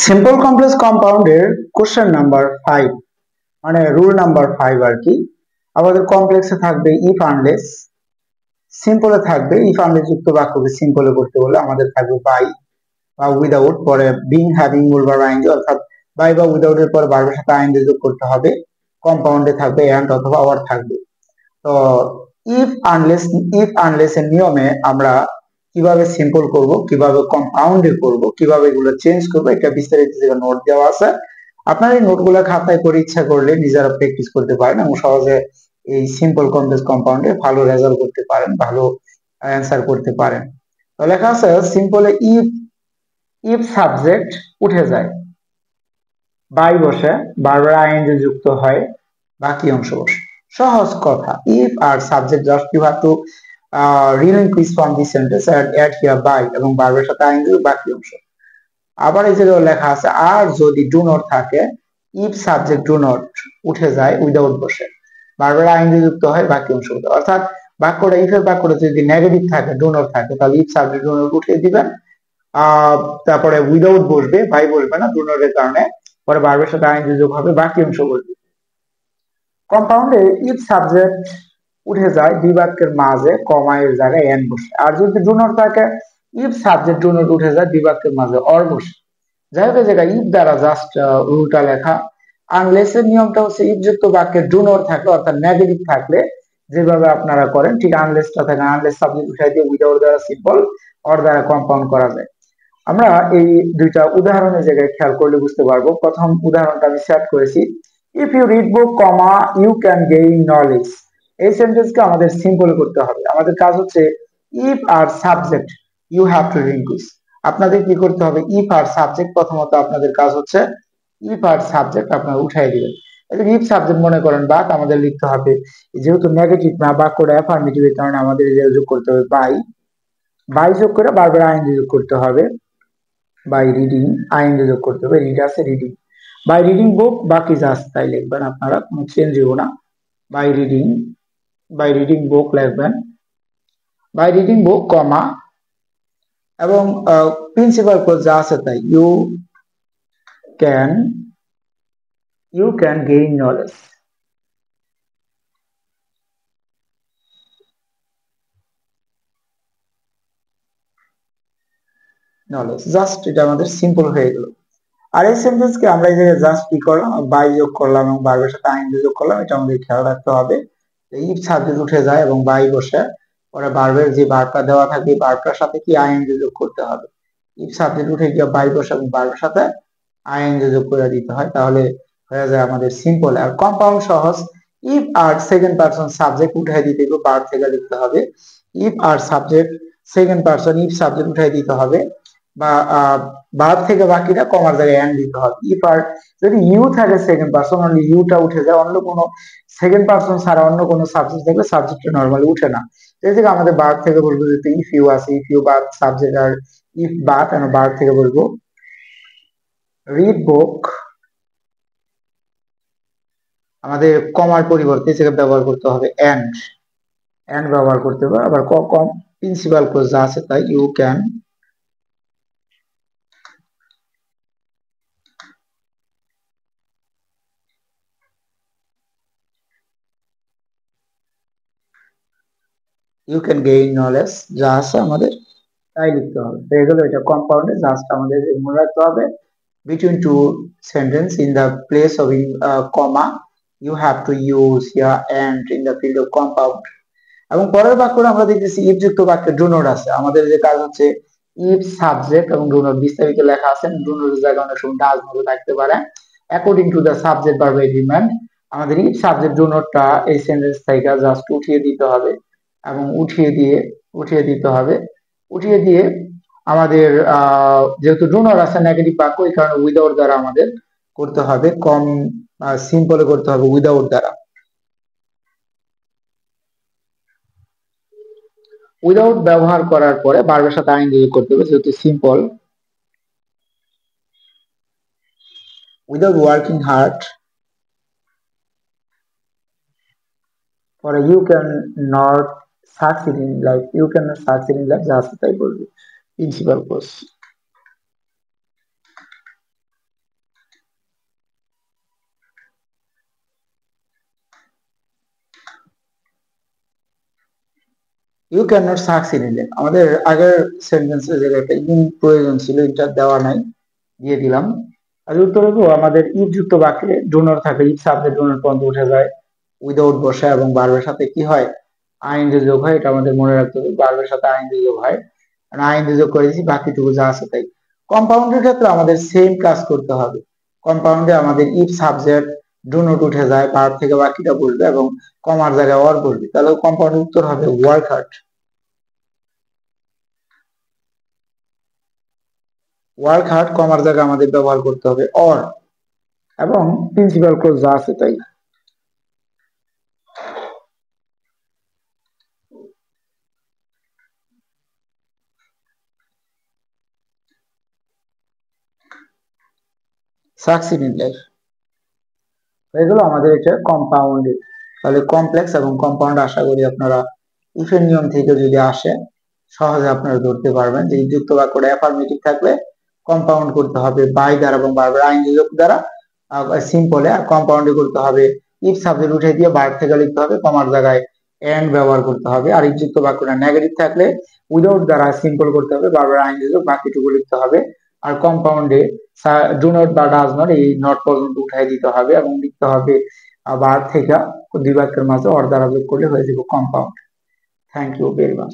Simple complex কম্পাউন্ডের question number 5 মানে rule number 5 আর কি। আমাদের কমপ্লেক্সে থাকবে ইফ আনলেস, সিম্পলে থাকবে ইফ আনলেস যুক্ত বাক্যকে সিম্পলে করতে বলে আমাদের থাকবে বাই বা উইদাউট, পরে বিং হ্যাভিং মূল ভার্ব আইএনজি, অর্থাৎ বাই বা উইদাউট এর পরে ভার্বের সাথে আইএনজি যোগ করতে হবে। কম্পাউন্ডে থাকবে এন্ড অথবা অর থাকবে। তো ইফ আনলেস এর নিয়মে আমরা কিভাবে সিম্পল করব, কিভাবে কম্পাউন্ডে করব, কিভাবে এগুলো চেঞ্জ করব, এটা বিস্তারিত নোট দেওয়া আছে। আপনারা এই নোটগুলো খাতায় করে ইচ্ছা করলে নিজেরা প্র্যাকটিস করতে পারেন এবং সহজে এই সিম্পল কমপ্লেক্স কম্পাউন্ডে ভালো রেজাল্ট করতে পারেন, ভালো অ্যান্সার করতে পারেন। তো লেখা আছে সিম্পলে ইফ ইফ সাবজেক্ট উঠে যায়, বাই বসে, বারবার আইএনজি যুক্ত হয়, বাকি অংশ বসে। সহজ কথা, if R subject just you have to relinquish from this sentence and add here by এবং ভার্বের সাথে আইএনজি বাকি অংশ। আবার এই যে লেখা আছে আর যদি ডু নট থাকে, ইফ সাবজেক্ট ডু নট উঠে যায় উইদাউট বসে, বারবার আইএনজি যুক্ত হয়, বাকি অংশ বসে। অর্থাৎ বাক্যটা ইফের বাক্যটা যদি নেগেটিভ থাকে, ডু নট থাকে, তাহলে ইফ সাবজেক্ট ডু নট উঠিয়ে দিবেন। তারপরে উইদাউট বসবে, বাই বসবে না ডু নট এর কারণে, পরে ভার্বের সাথে আইএনজি যোগ হবে, বাকি অংশ বসবে। কম্পাউন্ডে ইফ সাবজেক্ট উঠে যায় দুই বাক্যের মাঝে কমা এর জায়গায় এন বসে, আর যদি ডু নট থাকে ইফ সাবজেক্ট ডু নট উঠে যায় দুই বাক্যের মাঝে অর বসে। যাই হোক, জায়গায় ইফ দ্বারা জাস্ট রুলটা লেখা। আনলেস এর নিয়মটা হচ্ছে ইফ যুক্ত বাক্যে ডু নট থাকলে, অর্থাৎ নেগেটিভ থাকলে যেভাবে আপনারা করেন ঠিক আনলেসটা থাকে, আনলেস সাবজেক্ট উঠাই দিয়ে উইদাউট দ্বারা সিম্পল, অর দ্বারা কম্পাউন্ড করা যায়। আমরা এই দুইটা উদাহরণের জায়গায় খেয়াল করলে বুঝতে পারবো। প্রথম উদাহরণটা আমি সেট করেছি, if you read book comma you can gain knowledge. এই সেন্টেন্সকে আমাদের সিম্পল করতে হবে। আমাদের কাজ হচ্ছে if R subject you have to relinquish. আপনাদের কি করতে হবে, ইফ আর সাবজেক্ট প্রথমত আপনাদের কাজ হচ্ছে ইফ আর সাবজেক্ট আপনারা উঠাই দিবেন। ইফ সাবজেক্ট মনে করেন বাট, আমাদের লিখতে হবে যেহেতু নেগেটিভ না বাক্যটা অ্যাফার্মেটিভ এর কারণে আমাদের যোগ করতে হবে বাই, বাই যোগ করে বারবার আইএনজি যোগ করতে হবে। বাই রিডিং আইএনজি যোগ করতে হবে, রিড আছে রিডিং, বাই রিডিং বুক, বাকি জাস্ট তাই লিখবেন আপনারা, কোনো চেঞ্জ হইব না। বাই রিডিং বুক লিখবেন, বাই রিডিং বুক কমা এবং প্রিন্সিপাল ক্লজ যা আছে তাই, can you can gain knowledge. Knowledge just এটা আমাদের সিম্পল হয়ে গেল। আর এই সেন্টেন্সকে আমরা এই জায়গায় জাস্ট কি করলাম, বাই যোগ করলাম এবং ভার্বের সাথে আইএনজি যোগ করলাম, এটা আমাদের খেয়াল রাখতে হবে। ইফ সাবজেক্ট উঠে যায় এবং বাই বসে, পরে ভার্বের যে ভার্বটা দেওয়া থাকে ভার্বটার সাথে কি আইএনজি যোগ করতে হবে। ইফ সাবজেক্ট উঠে গিয়ে বাই বসে এবং ভার্বের সাথে আইএনজি যোগ করে দিতে হয়, তাহলে হয়ে যায় আমাদের সিম্পল। আর কম্পাউন্ড সহজ, if our second person subject উঠাই দিতে হবে, ভার্ব থেকে লিখতে হবে। If R subject second person, if subject উঠাই দিতে হবে বা ভার্ব থেকে বাকিটা কমার জায়গায় এন্ড দিতে হবে। ইফ আর যদি ইউ থাকে সেকেন্ড পারসন, অনলি ইউটা উঠে যায়, অন্য কোনো সেকেন্ড পারসন ছাড়া অন্য কোনো সাবজেক্ট থাকলে সাবজেক্টটা নরমালি উঠে না। এই থেকে আমাদের ভার্ব থেকে বলবো যে ইফ ইউ আছে, ইফ ইউ বাট সাবজেক্ট, আর ইফ বাট আমরা ভার্ব থেকে বলবো রিড বুক, আমাদের কমার পরিবর্তে সেটা ব্যবহার করতে হবে এন্ড ব্যবহার করতে হবে। আবার কম প্রিন্সিপাল ক্লজ যা আছে তাই, ইউ ক্যান গেইন নলেজ যা আছে আমাদের তাই লিখতে হবে। হয়ে গেল, এটা কম্পাউন্ডে জাস্ট আমাদের মনে রাখতে হবে between two sentence in the place of comma you have to use here and in the field of compound। এবং পরের বাক্যটা আমরা দেখতেছি ইফ যুক্ত বাক্যে ডু নট আছে, আমাদের যে কাজ হচ্ছে ইফ সাবজেক্ট এবং ডু নট বিস্তারিত লেখা আছে, ডু নট এর জায়গায় অনেক সময় ডাজ নট থাকতে পারে। According to the subject verb agreement আমাদের ইফ সাবজেক্ট ডু নটটা এই সেন্টেন্স থেকে জাস্ট উঠিয়ে দিতে হবে এবং উঠিয়ে দিয়ে আমাদের যেহেতু ডু নট আছে নেগেটিভ বাক্য, এই কারণে উইদাউট দ্বারা আমাদের করতে হবে, কম সিম্পলে করতে হবে উইদাউট দ্বারা। উইদাউট ব্যবহার করার পরে ভার্বের সাথে আইএনজি যোগ করতে হবে, যেহেতু সিম্পল। উইদাউট ওয়ার্কিং হার্ড, পরে you can not succeed in life, you can not succeed in life যা আছে তাই বলবে principal clause. You can not succeed in life. আমাদের আগের সেন্টেন্সের জায়গায় একটা ইন প্রয়োজন ছিল, এটা দেওয়া নাই, দিয়ে দিলাম। আর উত্তর হবো আমাদের ইফ যুক্ত বাক্যে ডু নট থাকে, ইফ সাবজেক্ট ডু নট পর্যন্ত উঠে যায়, উইদাউট বসে এবং ভার্বের সাথে কি হয়, আইএনজি যোগ হয়। এটা আমাদের মনে রাখতে হবে, ভার্বের সাথে আইএনজি যোগ হয়। আইএনজি যোগ করেছি, বাকিটুকু যা আছে তাই। কম্পাউন্ডের ক্ষেত্রে আমাদের সেম কাজ করতে হবে। কম্পাউন্ডে আমাদের ইফ সাবজেক্ট ডু নট উঠে যায়, ভার্ব থেকে বাকিটা বলবে এবং কমার জায়গায় অর বলবে, তাহলে কম্পাউন্ডের উত্তর হবে ওয়ার্ক হার্ড। ওয়ার্ক হার্ড কমার জায়গায় আমাদের ব্যবহার করতে হবে অর, এবং প্রিন্সিপাল ক্লোজ যা আছে তাই। সাকসিড ইন লাইফ হয়ে গেল আমাদের এটা কম্পাউন্ডে। তাহলে কমপ্লেক্স এবং কম্পাউন্ড আশা করি আপনারা ইফের নিয়ম থেকে যদি আসে সহজে আপনারা ধরতে পারবেন যে যুক্ত বাক্যটা অ্যাফার্মেটিভ থাকলে কম্পাউন্ড করতে হবে বাই দ্বারা এবং বারবার আইনজি যোগ দ্বারা, সিম্পলে। আর কম্পাউন্ডে করতে হবে ইফ সাবজেক্ট উঠে দিয়ে ভার্ব থেকে লিখতে হবে, কমার জায়গায় এন্ড ব্যবহার করতে হবে। আর যুক্ত বাক্যটা নেগেটিভ থাকলে উইদাউট দ্বারা সিম্পল করতে হবে, বারবার আইনজি যোগ বাকিটুকু লিখতে হবে। আর কম্পাউন্ডে ডু নট বা ডাজ নট এই নট পর্যন্ত উঠাই দিতে হবে এবং লিখতে হবে ভার্ব থেকে দুই বাক্যের মাঝে অর দ্বারা যোগ করলে হয়ে যাবে compound. Thank you very much.